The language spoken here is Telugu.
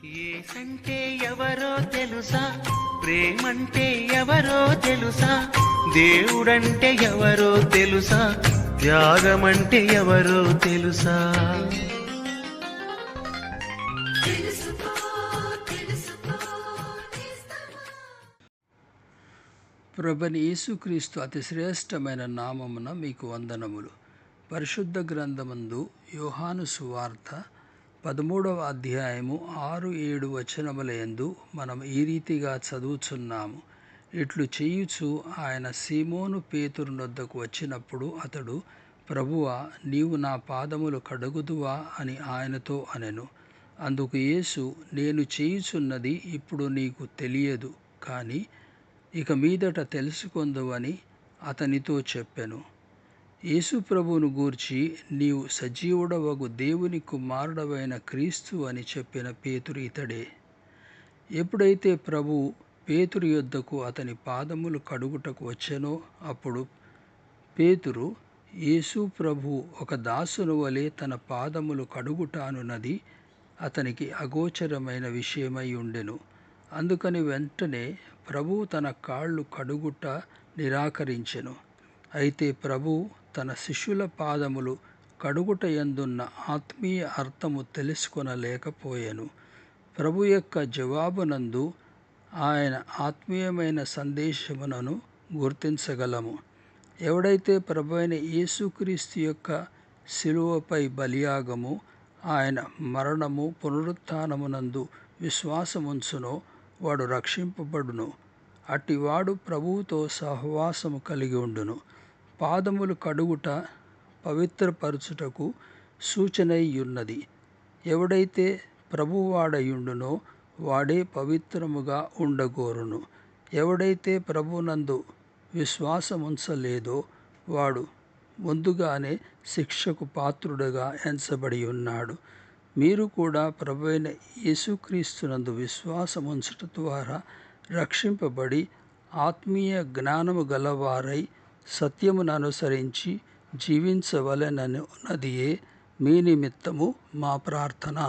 ఏసంటే ఎవరో తెలుసా, ప్రేమంటే ఎవరో తెలుసా, దేవుడంటే ఎవరో తెలుసా, త్యాగమంటే ఎవరో తెలుసా. ప్రభువైన యేసుక్రీస్తు అతి శ్రేష్టమైన నామమున మీకు వందనములు. పరిశుద్ధ గ్రంథమందు యోహాను సువార్త 13వ అధ్యాయము 6-7 వచనములందు మనం ఈ రీతిగా చదువుచున్నాము. ఇట్లు చేయుచు ఆయన సీమోను పేతురు నొద్దకు వచ్చినప్పుడు అతడు, ప్రభువా, నీవు నా పాదములు కడుగుదువా అని ఆయనతో అనెను. అందుకు యేసు, నేను చేయుచున్నది ఇప్పుడు నీకు తెలియదు, కానీ ఇక మీదట తెలుసుకొందువని అతనితో చెప్పెను. యేసు ప్రభువును గూర్చి, నీవు సజీవుడవగు దేవుని కుమారుడవైన క్రీస్తు అని చెప్పిన పేతురు ఇతడే. ఎప్పుడైతే ప్రభువు పేతురు యొద్దకు అతని పాదములు కడుగుటకు వచ్చెనో అప్పుడు పేతురు, యేసు ప్రభువు ఒక దాసుని వలె తన పాదములు కడుగుట అనున్నది అతనికి అగోచరమైన విషయమై ఉండెను. అందుకని వెంటనే ప్రభువు తన కాళ్ళు కడుగుట నిరాకరించెను. అయితే ప్రభువు తన శిష్యుల పాదములు కడుగుట యందున్న ఆత్మీయ అర్థము తెలుసుకొనలేకపోయెను. ప్రభు యొక్క జవాబునందు ఆయన ఆత్మీయమైన సందేశములను గుర్తించగలము. ఎవడైతే ప్రభువైన యేసుక్రీస్తు యొక్క శిలువపై బలియాగము, ఆయన మరణము పునరుత్థానమునందు విశ్వాసముంచునో వాడు రక్షింపబడును. అట్టివాడు ప్రభువుతో సహవాసము కలిగి ఉండును. పాదములు కడుగుట పవిత్రపరచుటకు సూచనయ్యున్నది. ఎవడైతే ప్రభువాడయుండునో వాడే పవిత్రముగా ఉండగోరును. ఎవడైతే ప్రభునందు విశ్వాసముంచలేదో వాడు ముందుగానే శిక్షకు పాత్రుడుగా ఎంచబడి ఉన్నాడు. మీరు కూడా ప్రభువైన యేసుక్రీస్తునందు విశ్వాసముంచుట ద్వారా రక్షింపబడి ఆత్మీయ జ్ఞానము గలవారై సత్యమును అనుసరించి జీవించవలెనన్నదియే మీ నిమిత్తము మా ప్రార్థన.